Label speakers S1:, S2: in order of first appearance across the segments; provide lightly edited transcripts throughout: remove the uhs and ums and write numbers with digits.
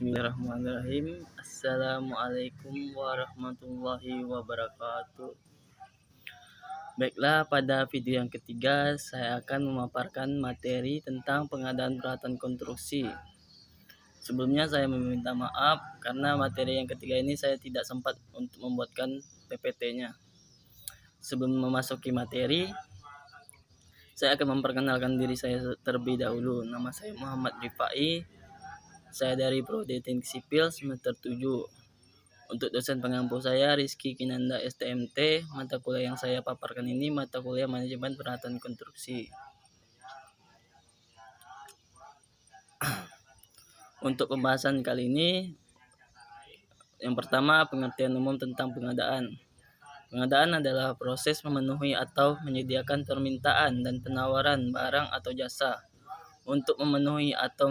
S1: Bismillahirrahmanirrahim. Assalamualaikum warahmatullahi wabarakatuh. Baiklah, pada video yang ketiga saya akan memaparkan materi tentang pengadaan peralatan konstruksi. Sebelumnya saya meminta maaf karena materi yang ketiga ini saya tidak sempat untuk membuatkan PPT-nya. Sebelum memasuki materi, saya akan memperkenalkan diri saya terlebih dahulu. Nama saya Muhammad Rifai. Saya dari Prodi Teknik Sipil semester 7. Untuk dosen pengampu saya Rizky Kinanda STMT. Mata kuliah yang saya paparkan ini mata kuliah Manajemen Peralatan Konstruksi. Untuk pembahasan kali ini, yang pertama pengertian umum tentang pengadaan. Pengadaan adalah proses memenuhi atau menyediakan permintaan dan penawaran barang atau jasa untuk memenuhi atau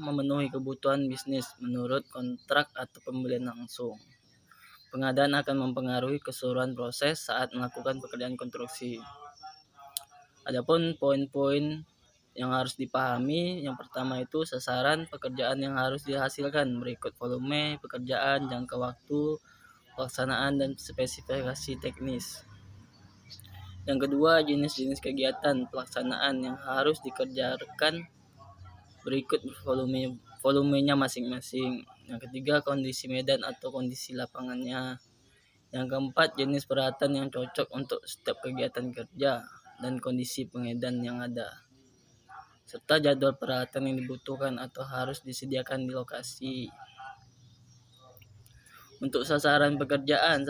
S1: memenuhi kebutuhan bisnis menurut kontrak atau pembelian langsung. Pengadaan akan mempengaruhi keseluruhan proses saat melakukan pekerjaan konstruksi. Adapun poin-poin yang harus dipahami, yang pertama itu sasaran pekerjaan yang harus dihasilkan, berikut volume pekerjaan, jangka waktu, pelaksanaan, dan spesifikasi teknis. Yang kedua, jenis-jenis kegiatan pelaksanaan yang harus dikerjakan, berikut volumenya masing-masing. Yang ketiga, kondisi medan atau kondisi lapangannya. Yang keempat, jenis peralatan yang cocok untuk setiap kegiatan kerja dan kondisi pengedan yang ada, serta jadwal peralatan yang dibutuhkan atau harus disediakan di lokasi. Untuk sasaran pekerjaan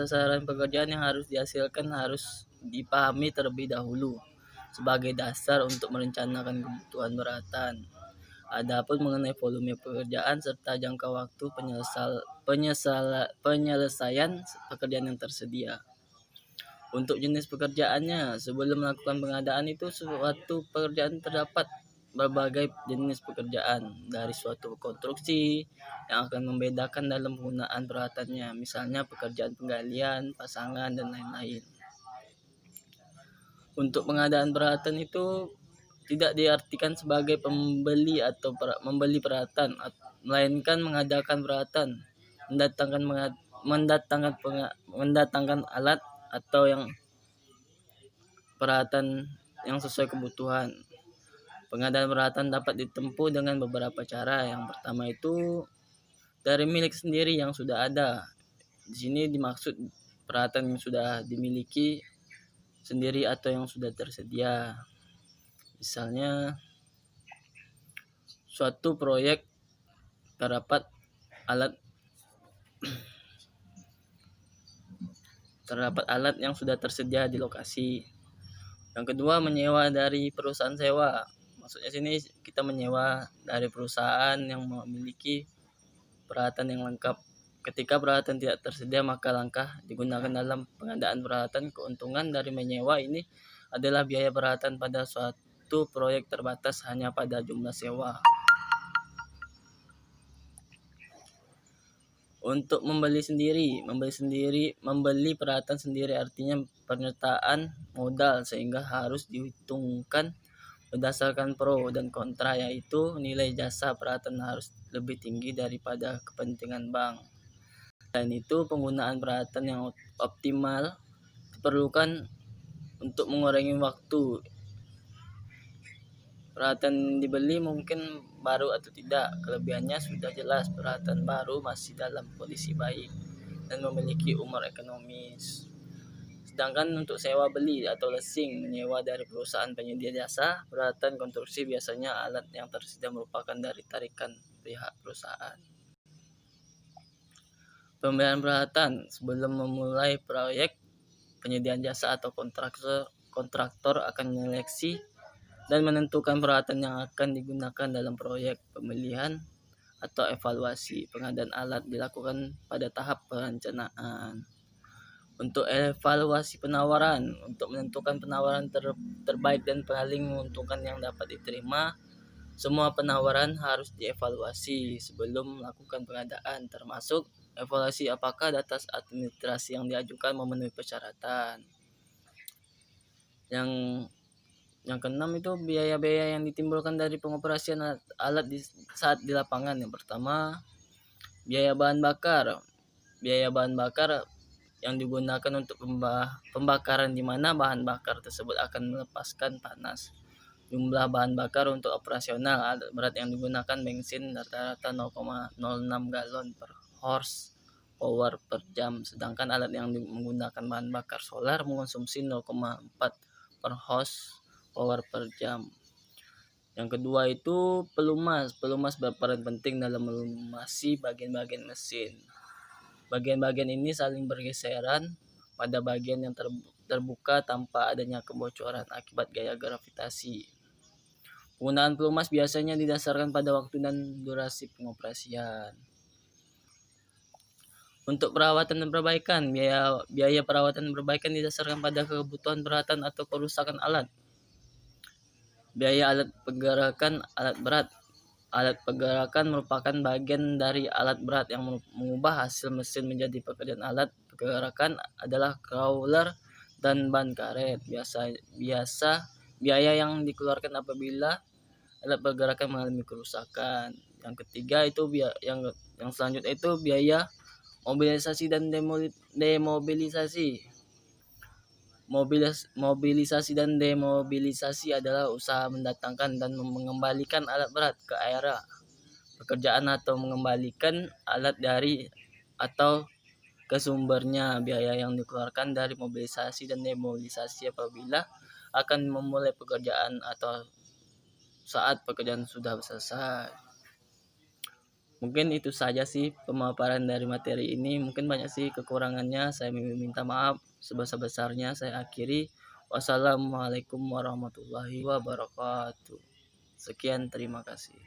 S1: yang harus dihasilkan harus dipahami terlebih dahulu sebagai dasar untuk merencanakan kebutuhan peralatan. Adapun mengenai volume pekerjaan serta jangka waktu penyelesaian pekerjaan yang tersedia. Untuk jenis pekerjaannya, sebelum melakukan pengadaan itu suatu pekerjaan terdapat berbagai jenis pekerjaan dari suatu konstruksi yang akan membedakan dalam penggunaan peralatannya, misalnya pekerjaan penggalian, pasangan, dan lain-lain. Untuk pengadaan peralatan itu tidak diartikan sebagai pembeli atau membeli peralatan, melainkan mengadakan peralatan, mendatangkan alat atau yang peralatan yang sesuai kebutuhan. Pengadaan peralatan dapat ditempuh dengan beberapa cara. Yang pertama itu dari milik sendiri yang sudah ada. Di sini dimaksud peralatan yang sudah dimiliki sendiri atau yang sudah tersedia. Misalnya suatu proyek terdapat alat yang sudah tersedia di lokasi. Yang kedua, menyewa dari perusahaan sewa. Maksudnya sini kita menyewa dari perusahaan yang memiliki peralatan yang lengkap. Ketika peralatan tidak tersedia, maka langkah digunakan dalam pengadaan peralatan. Keuntungan dari menyewa ini adalah biaya peralatan pada suatu proyek terbatas hanya pada jumlah sewa. Untuk membeli peralatan sendiri artinya penyertaan modal, sehingga harus dihitungkan berdasarkan pro dan kontra, yaitu nilai jasa peralatan harus lebih tinggi daripada kepentingan bank. Dan itu penggunaan peralatan yang optimal diperlukan untuk mengurangi waktu. Peralatan dibeli mungkin baru atau tidak, kelebihannya sudah jelas, peralatan baru masih dalam kondisi baik dan memiliki umur ekonomis. Sedangkan untuk sewa beli atau leasing, menyewa dari perusahaan penyedia jasa peralatan konstruksi, biasanya alat yang tersedia merupakan dari tarikan pihak perusahaan. Pembelian peralatan. Sebelum memulai proyek, penyediaan jasa atau kontraktor akan menyeleksi dan menentukan peralatan yang akan digunakan dalam proyek. Pemilihan atau evaluasi pengadaan alat dilakukan pada tahap perencanaan. Untuk evaluasi penawaran, untuk menentukan penawaran terbaik dan paling menguntungkan yang dapat diterima, semua penawaran harus dievaluasi sebelum melakukan pengadaan, termasuk evaluasi apakah data administrasi yang diajukan memenuhi persyaratan. Yang Yang keenam itu biaya-biaya yang ditimbulkan dari pengoperasian alat saat di lapangan. Yang pertama, biaya bahan bakar. Biaya bahan bakar yang digunakan untuk pembakaran di mana bahan bakar tersebut akan melepaskan panas. Jumlah bahan bakar untuk operasional alat berat yang digunakan bensin rata-rata 0,06 galon per horsepower per jam, sedangkan alat yang menggunakan bahan bakar solar mengonsumsi 0,4 per horsepower per jam. Yang kedua itu pelumas. Pelumas berperan penting dalam melumasi bagian-bagian mesin. Bagian-bagian ini saling bergeseran pada bagian yang terbuka tanpa adanya kebocoran akibat gaya gravitasi. Penggunaan pelumas biasanya didasarkan pada waktu dan durasi pengoperasian. Untuk perawatan dan perbaikan, biaya perawatan dan perbaikan didasarkan pada kebutuhan peralatan atau kerusakan alat. Biaya alat pergerakan alat berat. Alat pergerakan merupakan bagian dari alat berat yang mengubah hasil mesin menjadi pekerjaan. Alat pergerakan adalah crawler dan ban karet. Biaya yang dikeluarkan apabila alat pergerakan mengalami kerusakan. Yang ketiga itu yang selanjutnya itu biaya mobilisasi dan demobilisasi. Mobilisasi dan demobilisasi adalah usaha mendatangkan dan mengembalikan alat berat ke area pekerjaan atau mengembalikan alat dari atau ke sumbernya. Biaya yang dikeluarkan dari mobilisasi dan demobilisasi apabila akan memulai pekerjaan atau saat pekerjaan sudah selesai. Mungkin itu saja sih pemaparan dari materi ini. Mungkin banyak sih kekurangannya. Saya minta maaf sebesar-besarnya. Saya akhiri. Wassalamualaikum warahmatullahi wabarakatuh. Sekian, terima kasih.